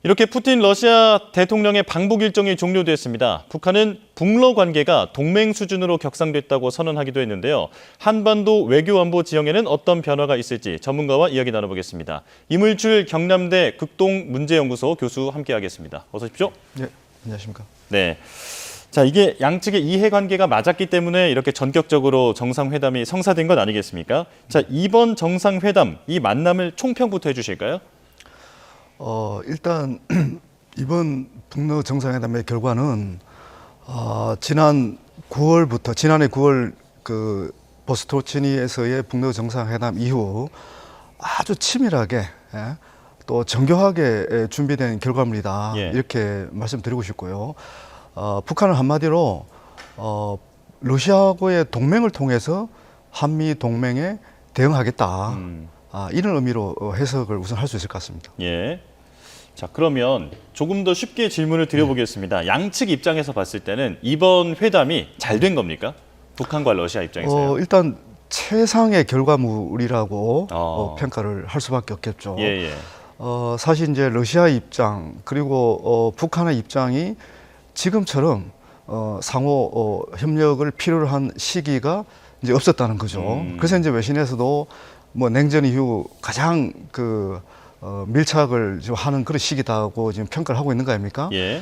이렇게 푸틴 러시아 대통령의 방북 일정이 종료됐습니다. 북한은 북러 관계가 동맹 수준으로 격상됐다고 선언하기도 했는데요. 한반도 외교안보 지형에는 어떤 변화가 있을지 전문가와 이야기 나눠보겠습니다. 이물출 경남대 극동문제연구소 교수 함께하겠습니다. 어서 오십시오. 네, 안녕하십니까. 네. 자, 이게 양측의 이해관계가 맞았기 때문에 이렇게 전격적으로 정상회담이 성사된 것 아니겠습니까? 자, 이번 정상회담, 이 만남을 총평부터 해주실까요? 일단 이번 북러 정상회담의 결과는 지난해 9월 그 보스토치니에서의 북러 정상회담 이후 아주 치밀하게 또 정교하게 준비된 결과물이다. 예. 이렇게 말씀드리고 싶고요. 북한은 한마디로 러시아하고의 동맹을 통해서 한미 동맹에 대응하겠다. 이런 의미로 해석을 우선 할 수 있을 것 같습니다. 예. 자, 그러면 조금 더 쉽게 질문을 드려보겠습니다. 양측 입장에서 봤을 때는 이번 회담이 잘 된 겁니까? 북한과 러시아 입장에서요. 일단 최상의 결과물이라고 평가를 할 수밖에 없겠죠. 예, 예. 사실 이제 러시아 입장 그리고 북한의 입장이 지금처럼 상호 협력을 필요로 한 시기가 이제 없었다는 거죠. 그래서 이제 외신에서도 뭐 냉전 이후 가장 밀착을 지금 하는 그런 시기다고 지금 평가를 하고 있는 거 아닙니까? 예.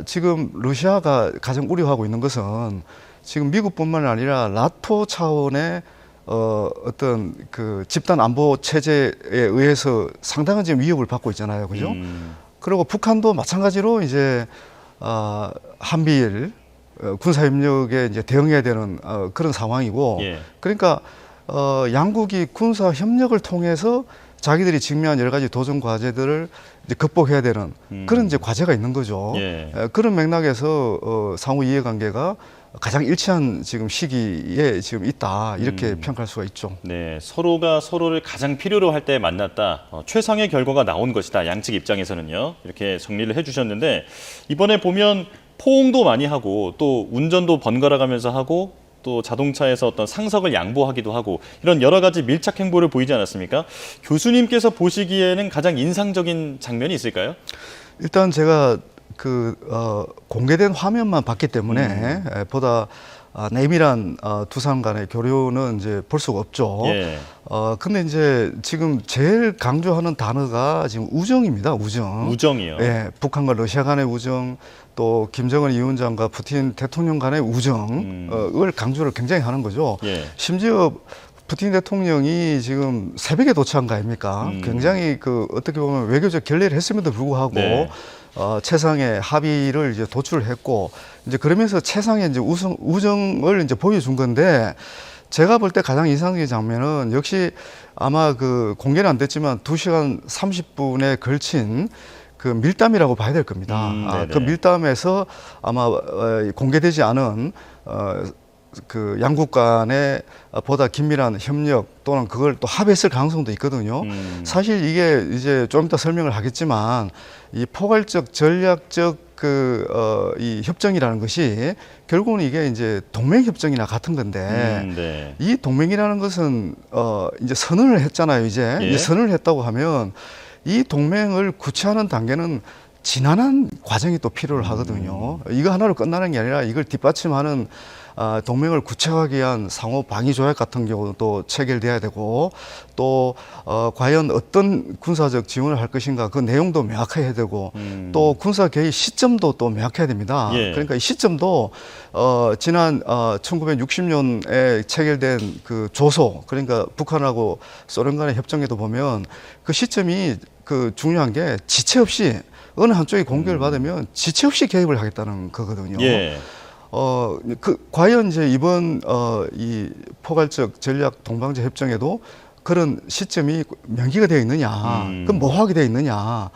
지금 러시아가 가장 우려하고 있는 것은 지금 미국뿐만 아니라 나토 차원의 어떤 그 집단 안보 체제에 의해서 상당한 지금 위협을 받고 있잖아요, 그죠? 그리고 북한도 마찬가지로 이제 한미일 군사 협력에 이제 대응해야 되는 그런 상황이고, 예. 그러니까 양국이 군사 협력을 통해서 자기들이 직면한 여러 가지 도전 과제들을 이제 극복해야 되는 그런 이제 과제가 있는 거죠. 예. 그런 맥락에서 상호 이해관계가 가장 일치한 지금 시기에 지금 있다 이렇게 평가할 수가 있죠. 네, 서로가 서로를 가장 필요로 할 때 만났다. 최상의 결과가 나온 것이다. 양측 입장에서는요. 이렇게 정리를 해주셨는데 이번에 보면 포옹도 많이 하고 또 운전도 번갈아 가면서 하고 또 자동차에서 어떤 상석을 양보하기도 하고 이런 여러 가지 밀착 행보를 보이지 않았습니까? 교수님께서 보시기에는 가장 인상적인 장면이 있을까요? 일단 제가 공개된 화면만 봤기 때문에 보다 내밀한 두 사람 간의 교류는 이제 볼 수가 없죠. 예. 근데 이제 지금 제일 강조하는 단어가 지금 우정입니다. 우정. 우정이요. 예, 북한과 러시아 간의 우정, 또 김정은 위원장과 푸틴 대통령 간의 우정을 강조를 굉장히 하는 거죠. 예. 심지어 푸틴 대통령이 지금 새벽에 도착한 거 아닙니까? 굉장히 어떻게 보면 외교적 결례를 했음에도 불구하고 네. 최상의 합의를 이제 도출을 했고, 이제 그러면서 최상의 이제 우정을 이제 보여준 건데, 제가 볼 때 가장 인상적인 장면은 역시 아마 공개는 안 됐지만 2시간 30분에 걸친 그 밀담이라고 봐야 될 겁니다. 그 밀담에서 아마 공개되지 않은 양국 간의 보다 긴밀한 협력 또는 그걸 또 합의했을 가능성도 있거든요. 사실 이게 이제 좀 이따 설명을 하겠지만 이 포괄적 전략적 이 협정이라는 것이 결국은 이게 이제 동맹 협정이나 같은 건데 네. 이 동맹이라는 것은 이제 선언을 했잖아요. 이제 선언을 했다고 하면 이 동맹을 구체화하는 단계는 지난한 과정이 또 필요를 하거든요. 이거 하나로 끝나는 게 아니라 이걸 뒷받침하는 동맹을 구체화하기 위한 상호 방위 조약 같은 경우도 체결돼야 되고, 또 과연 어떤 군사적 지원을 할 것인가 그 내용도 명확해야 되고, 또 군사 개입 시점도 또 명확해야 됩니다. 예. 그러니까 이 시점도 지난 1960년에 체결된 그 조소, 그러니까 북한하고 소련 간의 협정에도 보면 그 시점이 중요한 게 지체 없이 어느 한쪽이 공격을 받으면 지체 없이 개입을 하겠다는 거거든요. 예. 과연 이제 이번 이 포괄적 전략 동방제 협정에도 그런 시점이 명기가 되어 있느냐, 그럼 뭐 하게 되어 있느냐,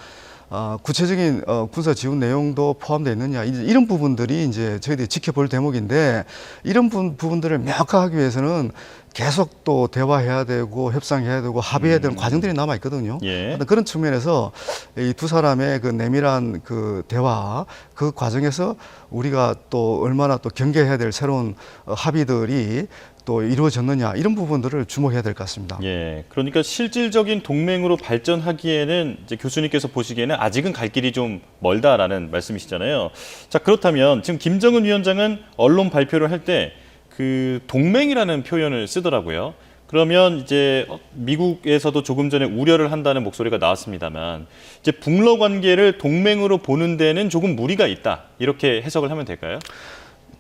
구체적인 군사 지원 내용도 포함되어 있느냐, 이런 부분들이 이제 저희들이 지켜볼 대목인데, 이런 부분들을 명확하게 하기 위해서는 계속 또 대화해야 되고 협상해야 되고 합의해야 되는 과정들이 남아 있거든요. 예. 그런 측면에서 이 두 사람의 그 내밀한 그 대화, 그 과정에서 우리가 또 얼마나 또 경계해야 될 새로운 합의들이 또 이루어졌느냐 이런 부분들을 주목해야 될 것 같습니다. 예, 그러니까 실질적인 동맹으로 발전하기에는 이제 교수님께서 보시기에는 아직은 갈 길이 좀 멀다라는 말씀이시잖아요. 자, 그렇다면 지금 김정은 위원장은 언론 발표를 할 때 그 동맹이라는 표현을 쓰더라고요. 그러면 이제 미국에서도 조금 전에 우려를 한다는 목소리가 나왔습니다만 이제 북러 관계를 동맹으로 보는 데는 조금 무리가 있다. 이렇게 해석을 하면 될까요?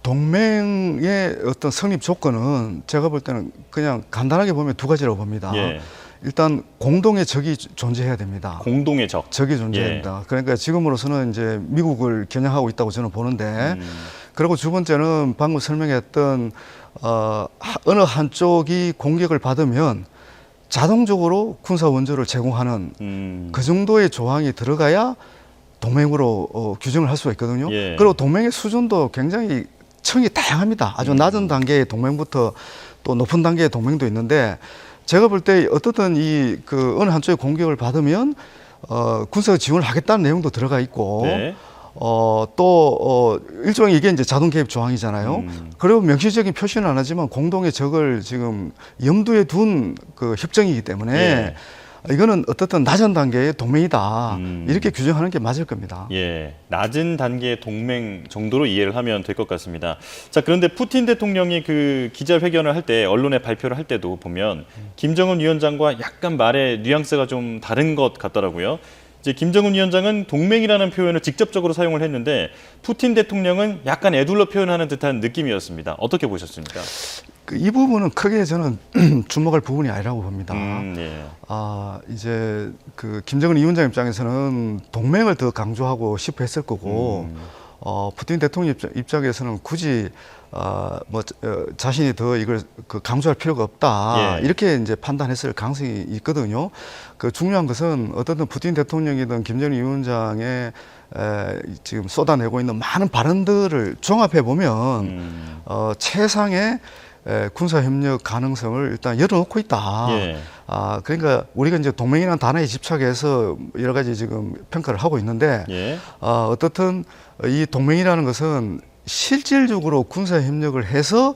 동맹의 어떤 성립 조건은 제가 볼 때는 그냥 간단하게 보면 두 가지라고 봅니다. 예. 일단 공동의 적이 존재해야 됩니다. 공동의 적. 적이 존재합니다. 그러니까 지금으로서는 이제 미국을 겨냥하고 있다고 저는 보는데, 그리고 두 번째는 방금 설명했던 어느 한쪽이 공격을 받으면 자동적으로 군사 원조를 제공하는 그 정도의 조항이 들어가야 동맹으로 규정을 할 수가 있거든요. 예. 그리고 동맹의 수준도 굉장히 층이 다양합니다. 아주 낮은 단계의 동맹부터 또 높은 단계의 동맹도 있는데, 제가 볼 때 어떻든 이 그 어느 한쪽의 공격을 받으면 군사 지원을 하겠다는 내용도 들어가 있고, 네. 또 일종의 이게 이제 자동 개입 조항이잖아요. 그리고 명시적인 표시는 안 하지만 공동의 적을 지금 염두에 둔 그 협정이기 때문에 예. 이거는 어떻든 낮은 단계의 동맹이다 이렇게 규정하는 게 맞을 겁니다. 예, 낮은 단계의 동맹 정도로 이해를 하면 될 것 같습니다. 자, 그런데 푸틴 대통령이 그 기자회견을 할 때, 언론에 발표를 할 때도 보면 김정은 위원장과 약간 말의 뉘앙스가 좀 다른 것 같더라고요. 이제 김정은 위원장은 동맹이라는 표현을 직접적으로 사용을 했는데 푸틴 대통령은 약간 애둘러 표현하는 듯한 느낌이었습니다. 어떻게 보셨습니까? 이 부분은 크게 저는 주목할 부분이 아니라고 봅니다. 예. 이제 그 김정은 위원장 입장에서는 동맹을 더 강조하고 싶어 했을 거고, 푸틴 대통령 입장에서는 굳이 자신이 더 이걸 그 강조할 필요가 없다. 예. 이렇게 이제 판단했을 가능성이 있거든요. 그 중요한 것은 어떻든 푸틴 대통령이든 김정은 위원장의 지금 쏟아내고 있는 많은 발언들을 종합해 보면 최상의 군사 협력 가능성을 일단 열어놓고 있다. 예. 그러니까 우리가 이제 동맹이라는 단어에 집착해서 여러 가지 지금 평가를 하고 있는데, 예. 어떻든 이 동맹이라는 것은 실질적으로 군사 협력을 해서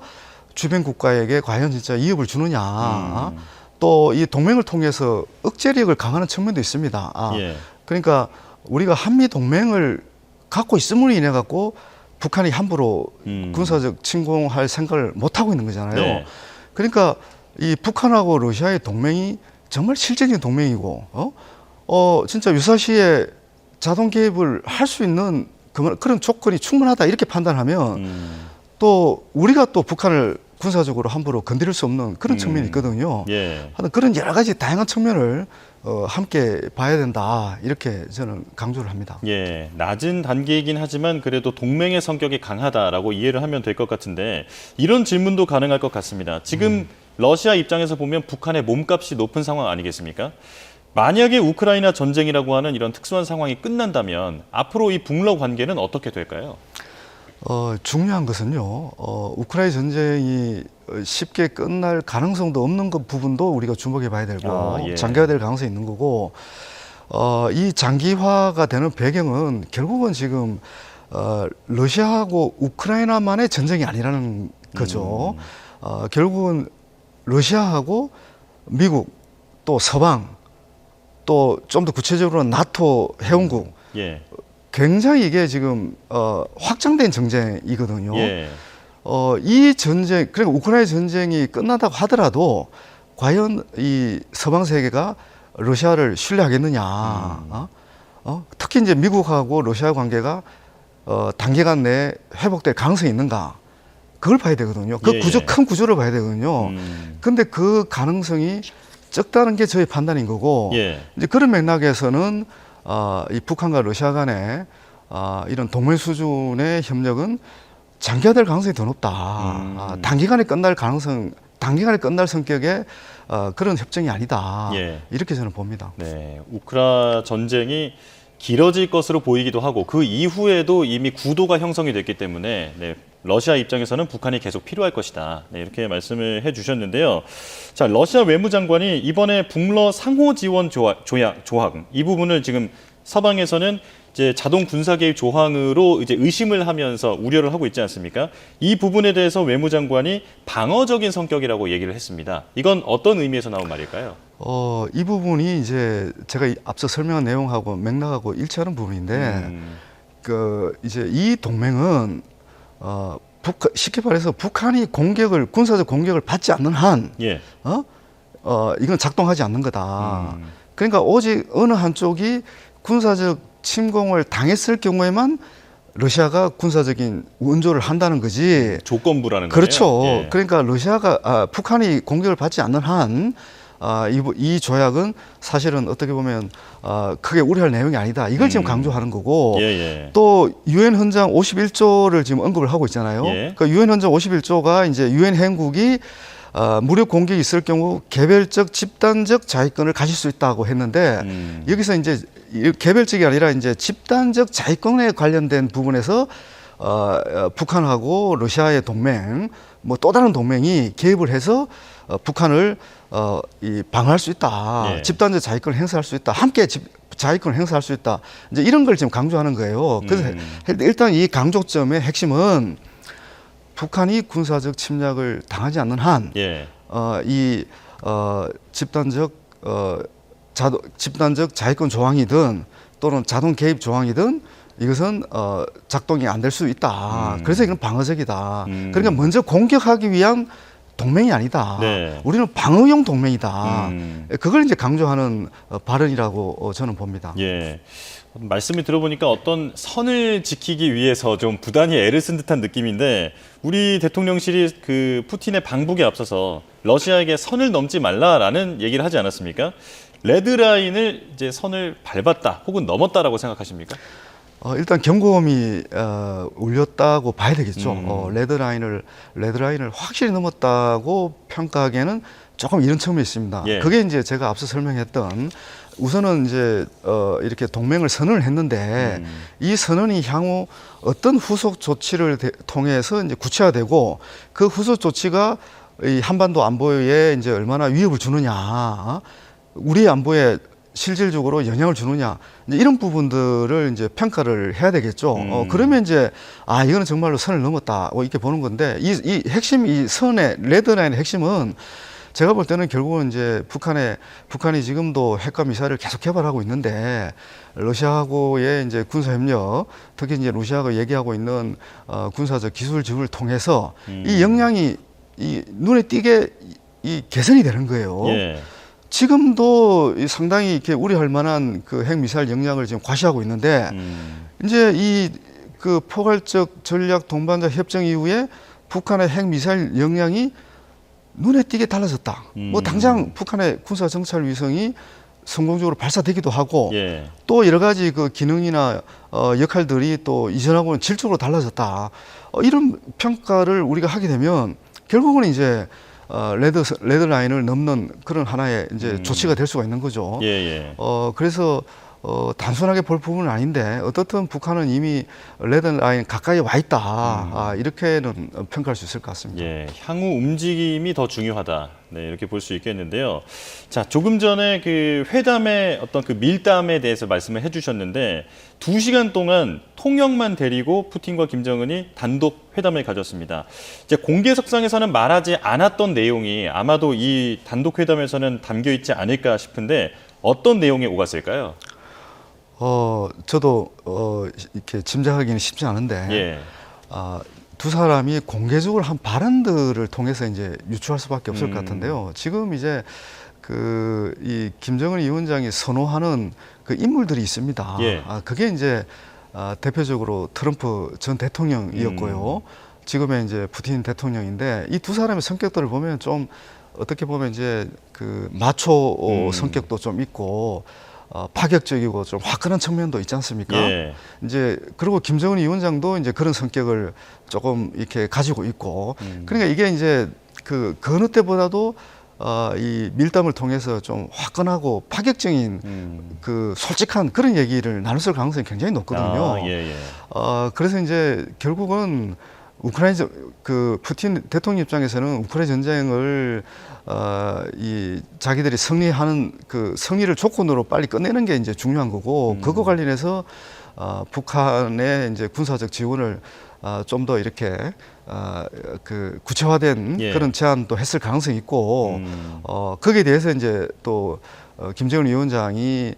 주변 국가에게 과연 진짜 위협을 주느냐, 또 이 동맹을 통해서 억제력을 강화하는 측면도 있습니다. 예. 그러니까 우리가 한미 동맹을 갖고 있음으로 인해 갖고 북한이 함부로 군사적 침공할 생각을 못 하고 있는 거잖아요. 네. 그러니까 이 북한하고 러시아의 동맹이 정말 실질적인 동맹이고, 진짜 유사시에 자동 개입을 할 수 있는 그런 조건이 충분하다 이렇게 판단하면 또 우리가 또 북한을 군사적으로 함부로 건드릴 수 없는 그런 측면이 있거든요. 예. 하여튼 그런 여러 가지 다양한 측면을 함께 봐야 된다 이렇게 저는 강조를 합니다. 예, 낮은 단계이긴 하지만 그래도 동맹의 성격이 강하다라고 이해를 하면 될 것 같은데 이런 질문도 가능할 것 같습니다. 지금 러시아 입장에서 보면 북한의 몸값이 높은 상황 아니겠습니까? 만약에 우크라이나 전쟁이라고 하는 이런 특수한 상황이 끝난다면 앞으로 이 북러 관계는 어떻게 될까요? 중요한 것은요, 우크라이나 전쟁이 쉽게 끝날 가능성도 없는 그 부분도 우리가 주목해 봐야 되고, 예. 장기화될 가능성이 있는 거고, 이 장기화가 되는 배경은 결국은 지금, 러시아하고 우크라이나만의 전쟁이 아니라는 거죠. 결국은 러시아하고 미국, 또 서방, 또 좀 더 구체적으로는 나토 회원국, 예. 굉장히 이게 지금 확장된 전쟁이거든요. 예. 이 전쟁, 그러니까 우크라이나 전쟁이 끝난다고 하더라도 과연 이 서방 세계가 러시아를 신뢰하겠느냐? 특히 이제 미국하고 러시아 관계가 단기간 내에 회복될 가능성이 있는가? 그걸 봐야 되거든요. 그 예, 구조, 예. 큰 구조를 봐야 되거든요. 근데 그 가능성이 적다는 게 저의 판단인 거고, 예. 이제 그런 맥락에서는 이 북한과 러시아 간의 이런 동맹 수준의 협력은 장기화될 가능성이 더 높다. 단기간에 끝날 성격의 그런 협정이 아니다. 예. 이렇게 저는 봅니다. 네, 우크라 전쟁이 길어질 것으로 보이기도 하고 그 이후에도 이미 구도가 형성이 됐기 때문에 네, 러시아 입장에서는 북한이 계속 필요할 것이다. 네, 이렇게 말씀을 해주셨는데요. 자, 러시아 외무장관이 이번에 북러 상호 지원 조약 이 부분을 지금 서방에서는 이제 자동 군사 개입 조항으로 이제 의심을 하면서 우려를 하고 있지 않습니까? 이 부분에 대해서 외무장관이 방어적인 성격이라고 얘기를 했습니다. 이건 어떤 의미에서 나온 말일까요? 이 부분이 이제 제가 앞서 설명한 내용하고 맥락하고 일치하는 부분인데, 이제 이 동맹은, 쉽게 말해서 북한이 군사적 공격을 받지 않는 한, 예. 이건 작동하지 않는 거다. 그러니까 오직 어느 한쪽이 군사적 침공을 당했을 경우에만 러시아가 군사적인 원조를 한다는 거지. 조건부라는 그렇죠. 거예요. 예. 그러니까 북한이 공격을 받지 않는 한, 이 조약은 사실은 어떻게 보면 크게 우려할 내용이 아니다. 이걸 지금 강조하는 거고, 예, 예. 또 유엔 헌장 51조를 지금 언급을 하고 있잖아요. 예. 그 유엔 헌장 51조가 이제 유엔 회원국이 무력 공격이 있을 경우 개별적 집단적 자위권을 가질 수 있다고 했는데, 여기서 이제 개별적이 아니라 이제 집단적 자위권에 관련된 부분에서 북한하고 러시아의 동맹, 뭐 또 다른 동맹이 개입을 해서 북한을 방어할 수 있다. 예. 집단적 자위권을 행사할 수 있다. 함께 자위권을 행사할 수 있다. 이제 이런 걸 지금 강조하는 거예요. 그래서 일단 이 강조점의 핵심은 북한이 군사적 침략을 당하지 않는 한, 예. 집단적 자위권 조항이든 또는 자동 개입 조항이든 이것은 작동이 안 될 수 있다. 그래서 이건 방어적이다. 그러니까 먼저 공격하기 위한 동맹이 아니다. 네. 우리는 방어용 동맹이다. 그걸 이제 강조하는 발언이라고 저는 봅니다. 예. 말씀을 들어보니까 어떤 선을 지키기 위해서 좀 부단히 애를 쓴 듯한 느낌인데, 우리 대통령실이 그 푸틴의 방북에 앞서서 러시아에게 선을 넘지 말라라는 얘기를 하지 않았습니까? 레드라인을 이제 선을 밟았다 혹은 넘었다라고 생각하십니까? 일단 경고음이 울렸다고 봐야 되겠죠. 레드라인을 확실히 넘었다고 평가하기에는 조금 이런 측면이 있습니다. 예. 그게 이제 제가 앞서 설명했던, 우선은 이제 이렇게 동맹을 선언을 했는데, 이 선언이 향후 어떤 후속 조치를 통해서 이제 구체화되고, 그 후속 조치가 이 한반도 안보에 이제 얼마나 위협을 주느냐, 우리 안보에 실질적으로 영향을 주느냐, 이제 이런 부분들을 이제 평가를 해야 되겠죠. 그러면 이제 이거는 정말로 선을 넘었다 이렇게 보는 건데, 이 핵심, 이 선의 레드라인의 핵심은 제가 볼 때는 결국은 이제 북한이 지금도 핵과 미사일을 계속 개발하고 있는데, 러시아하고의 이제 군사 협력, 특히 이제 러시아가 얘기하고 있는 군사적 기술 지원을 통해서 이 역량이 눈에 띄게 개선이 되는 거예요. 예. 지금도 상당히 이렇게 우려할 만한 그 핵미사일 역량을 지금 과시하고 있는데, 이제 그 포괄적 전략 동반자 협정 이후에 북한의 핵미사일 역량이 눈에 띄게 달라졌다. 뭐 당장 북한의 군사 정찰 위성이 성공적으로 발사되기도 하고, 예. 또 여러 가지 그 기능이나 역할들이 또 이전하고는 질적으로 달라졌다. 이런 평가를 우리가 하게 되면 결국은 이제 레드라인을 넘는 그런 하나의 이제 조치가 될 수가 있는 거죠. 예, 예. 그래서 단순하게 볼 부분은 아닌데, 어떻든 북한은 이미 레드라인 가까이 와 있다. 이렇게는 평가할 수 있을 것 같습니다. 예, 향후 움직임이 더 중요하다. 네, 이렇게 볼 수 있겠는데요. 자, 조금 전에 그 회담의 어떤 그 밀담에 대해서 말씀을 해주셨는데, 2시간 동안 통역만 데리고 푸틴과 김정은이 단독 회담을 가졌습니다. 이제 공개석상에서는 말하지 않았던 내용이 아마도 이 단독 회담에서는 담겨 있지 않을까 싶은데, 어떤 내용이 오갔을까요? 저도 이렇게 짐작하기는 쉽지 않은데, 예. 두 사람이 공개적으로 한 발언들을 통해서 이제 유추할 수밖에 없을 것 같은데요. 지금 이제 이 김정은 위원장이 선호하는 그 인물들이 있습니다. 예. 그게 이제 대표적으로 트럼프 전 대통령이었고요. 지금의 이제 푸틴 대통령인데, 이 두 사람의 성격들을 보면 좀 어떻게 보면 이제 그 마초 성격도 좀 있고, 파격적이고 좀 화끈한 측면도 있지 않습니까? 예. 이제 그리고 김정은 위원장도 이제 그런 성격을 조금 이렇게 가지고 있고, 그러니까 이게 이제 그 어느 때보다도 이 밀담을 통해서 좀 화끈하고 파격적인 그 솔직한 그런 얘기를 나눴을 가능성이 굉장히 높거든요. 예, 예. 그래서 이제 결국은 우크라이나 그 푸틴 대통령 입장에서는 우크라이나 전쟁을 이 자기들이 승리하는 그 승리를 조건으로 빨리 끝내는 게 이제 중요한 거고 그거 관련해서 북한의 이제 군사적 지원을 좀 더 이렇게 그 구체화된 예. 그런 제안도 했을 가능성이 있고 거기에 대해서 이제 또 김정은 위원장이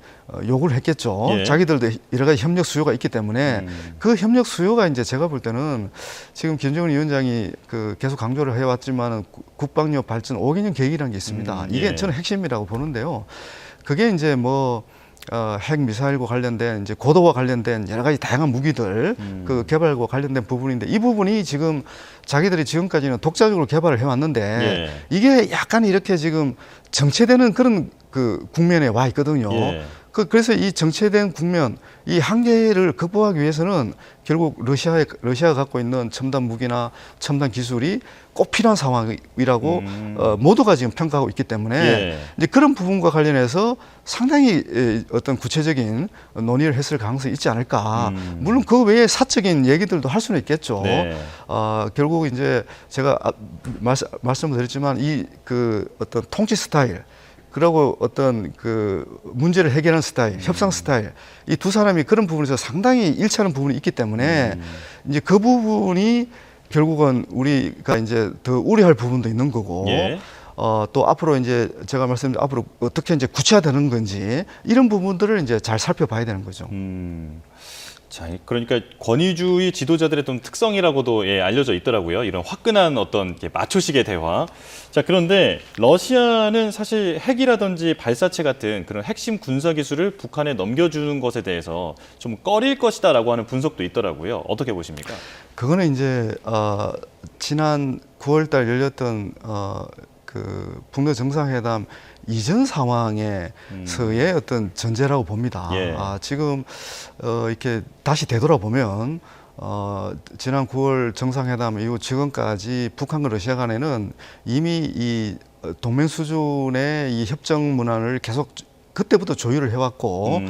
요구를 했겠죠. 예. 자기들도 여러 가지 협력 수요가 있기 때문에 그 협력 수요가 이제 제가 볼 때는 지금 김정은 위원장이 그 계속 강조를 해왔지만 국방력 발전 5개년 계획이라는 게 있습니다. 이게 예. 저는 핵심이라고 보는데요. 그게 이제 뭐 핵 미사일과 관련된 이제 고도와 관련된 여러 가지 다양한 무기들 그 개발과 관련된 부분인데 이 부분이 지금 자기들이 지금까지는 독자적으로 개발을 해왔는데 예. 이게 약간 이렇게 지금 정체되는 그런 그 국면에 와 있거든요. 예. 그래서 이 정체된 국면, 이 한계를 극복하기 위해서는 결국 러시아가 갖고 있는 첨단 무기나 첨단 기술이 꼭 필요한 상황이라고 모두가 지금 평가하고 있기 때문에 예. 이제 그런 부분과 관련해서 상당히 어떤 구체적인 논의를 했을 가능성이 있지 않을까. 물론 그 외에 사적인 얘기들도 할 수는 있겠죠. 네. 결국 이제 제가 말씀을 드렸지만 이 그 어떤 통치 스타일 그리고 어떤 그 문제를 해결하는 스타일, 협상 스타일, 이 두 사람이 그런 부분에서 상당히 일치하는 부분이 있기 때문에 이제 그 부분이 결국은 우리가 이제 더 우려할 부분도 있는 거고, 예. 또 앞으로 이제 제가 말씀드린 앞으로 어떻게 이제 구체화되는 건지 이런 부분들을 이제 잘 살펴봐야 되는 거죠. 자, 그러니까 권위주의 지도자들의 좀 특성이라고도 알려져 있더라고요. 이런 화끈한 어떤 이렇게 마초식의 대화. 자, 그런데 러시아는 사실 핵이라든지 발사체 같은 그런 핵심 군사 기술을 북한에 넘겨주는 것에 대해서 좀 꺼릴 것이다라고 하는 분석도 있더라고요. 어떻게 보십니까? 그거는 이제 지난 9월달 열렸던 그 북러 정상회담 이전 상황에서의 어떤 전제라고 봅니다. 예. 지금 이렇게 다시 되돌아보면 지난 9월 정상회담 이후 지금까지 북한과 러시아 간에는 이미 이 동맹 수준의 이 협정 문안을 계속 그때부터 조율을 해왔고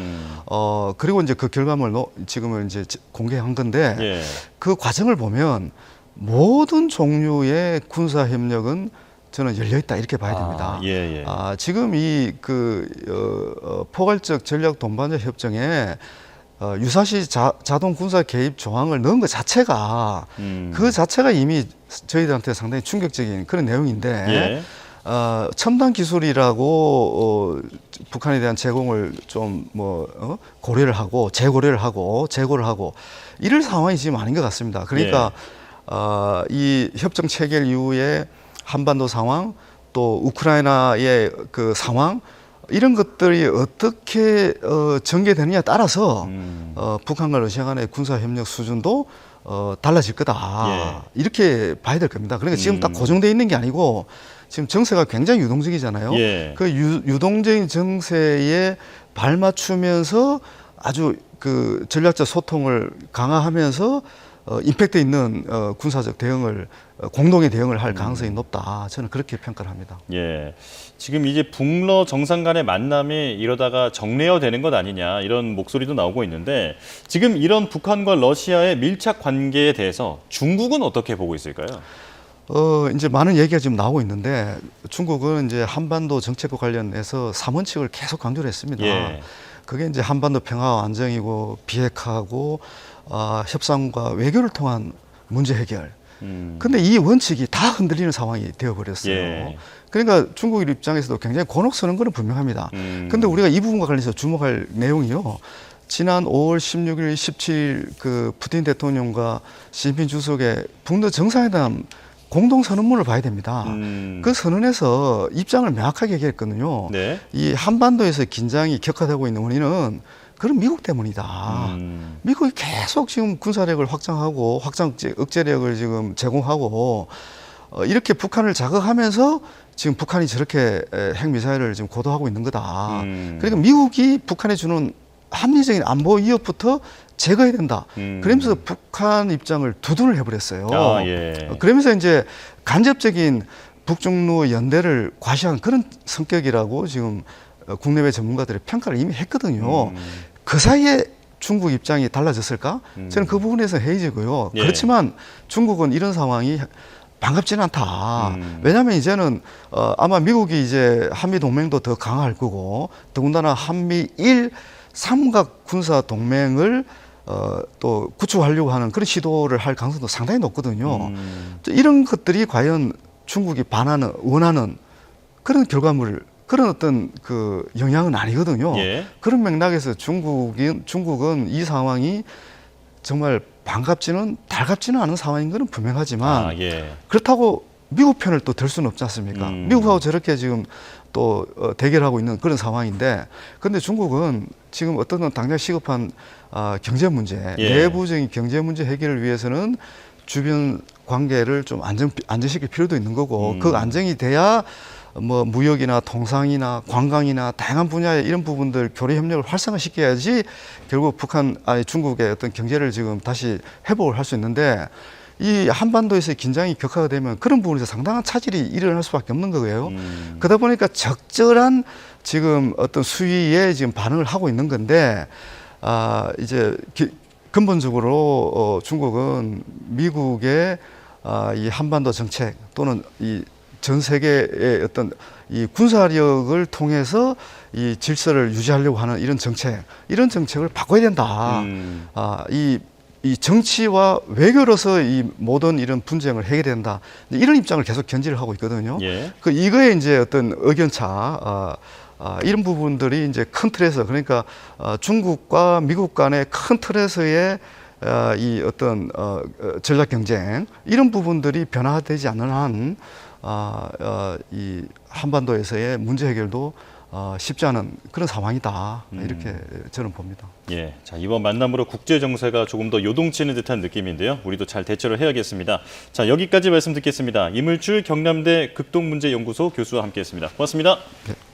그리고 이제 그 결과물을 지금은 이제 공개한 건데 예. 그 과정을 보면 모든 종류의 군사 협력은 저는 열려 있다 이렇게 봐야 됩니다. 예. 지금 이 그 포괄적 전략 동반자 협정에 유사시 자동 군사 개입 조항을 넣은 것 자체가 그 자체가 이미 저희들한테 상당히 충격적인 그런 내용인데 예. 첨단 기술이라고 북한에 대한 제공을 좀 고려를 하고 재고를 하고 이럴 상황이 지금 아닌 것 같습니다. 그러니까 이 협정 체결 이후에 한반도 상황 또 우크라이나의 그 상황 이런 것들이 어떻게 전개되느냐에 따라서 북한과 러시아 간의 군사 협력 수준도 달라질 거다. 이렇게 봐야 될 겁니다. 그러니까 지금 딱 고정되어 있는 게 아니고 지금 정세가 굉장히 유동적이잖아요. 예. 그 유동적인 정세에 발맞추면서 아주 그 전략적 소통을 강화하면서 임팩트 있는 군사적 대응을 공동의 대응을 할 가능성이 높다. 저는 그렇게 평가를 합니다. 예. 지금 이제 북러 정상 간의 만남이 이러다가 정례화되는 것 아니냐 이런 목소리도 나오고 있는데 지금 이런 북한과 러시아의 밀착 관계에 대해서 중국은 어떻게 보고 있을까요? 이제 많은 얘기가 지금 나오고 있는데 중국은 이제 한반도 정책과 관련해서 3원칙을 계속 강조를 했습니다. 예. 그게 이제 한반도 평화와 안정이고 비핵화하고 협상과 외교를 통한 문제 해결. 근데 이 원칙이 다 흔들리는 상황이 되어버렸어요. 예. 그러니까 중국 입장에서도 굉장히 곤혹스러운 건 분명합니다. 근데 우리가 이 부분과 관련해서 주목할 내용이요. 지난 5월 16일, 17일 그 푸틴 대통령과 시진핑 주석의 북러 정상회담 공동 선언문을 봐야 됩니다. 그 선언에서 입장을 명확하게 얘기했거든요. 네. 이 한반도에서 긴장이 격화되고 있는 원인은 그런 미국 때문이다. 미국이 계속 지금 군사력을 확장하고 억제력을 지금 제공하고 이렇게 북한을 자극하면서 지금 북한이 저렇게 핵미사일을 지금 고도하고 있는 거다. 그러니까 미국이 북한에 주는 합리적인 안보 위협부터 제거해야 된다. 그러면서 북한 입장을 두둔을 해버렸어요. 그러면서 이제 간접적인 북중로 연대를 과시한 그런 성격이라고 지금 국내외 전문가들의 평가를 이미 했거든요. 그 사이에 중국 입장이 달라졌을까? 저는 그 부분에서 회의적이고요. 예. 그렇지만 중국은 이런 상황이 반갑지는 않다. 왜냐하면 이제는 아마 미국이 이제 한미 동맹도 더 강화할 거고, 더군다나 한미일 삼각 군사 동맹을 또 구축하려고 하는 그런 시도를 할 가능성도 상당히 높거든요. 이런 것들이 과연 중국이 원하는 그런 결과물, 그런 어떤 그 영향은 아니거든요. 예. 그런 맥락에서 중국은 이 상황이 정말 반갑지는 달갑지는 않은 상황인 것은 분명하지만 예. 그렇다고 미국 편을 또 들 수는 없지 않습니까? 미국하고 저렇게 지금 또 대결하고 있는 그런 상황인데, 근데 중국은 지금 어떤 당장 시급한 경제 문제, 예. 내부적인 경제 문제 해결을 위해서는 주변 관계를 좀 안정시킬 필요도 있는 거고, 그 안정이 돼야 뭐 무역이나 통상이나 관광이나 다양한 분야의 이런 부분들 교류 협력을 활성화시켜야지 결국 중국의 어떤 경제를 지금 다시 회복을 할 수 있는데, 이 한반도에서의 긴장이 격화가 되면 그런 부분에서 상당한 차질이 일어날 수밖에 없는 거예요. 그러다 보니까 적절한 지금 어떤 수위에 지금 반응을 하고 있는 건데, 이제 근본적으로 중국은 미국의 이 한반도 정책 또는 이 전 세계의 어떤 이 군사력을 통해서 이 질서를 유지하려고 하는 이런 정책을 바꿔야 된다. 이 정치와 외교로서 이 모든 이런 분쟁을 해결해야 된다. 이런 입장을 계속 견지를 하고 있거든요. 예. 이거에 이제 어떤 의견차, 이런 부분들이 이제 큰 틀에서, 그러니까 중국과 미국 간의 큰 틀에서의 이 어떤 전략 경쟁, 이런 부분들이 변화되지 않는 한 이 한반도에서의 문제 해결도 쉽지 않은 그런 상황이다. 이렇게 저는 봅니다. 예. 자, 이번 만남으로 국제 정세가 조금 더 요동치는 듯한 느낌인데요. 우리도 잘 대처를 해야겠습니다. 자, 여기까지 말씀 듣겠습니다. 이물줄 경남대 극동문제연구소 교수와 함께했습니다. 고맙습니다. 네.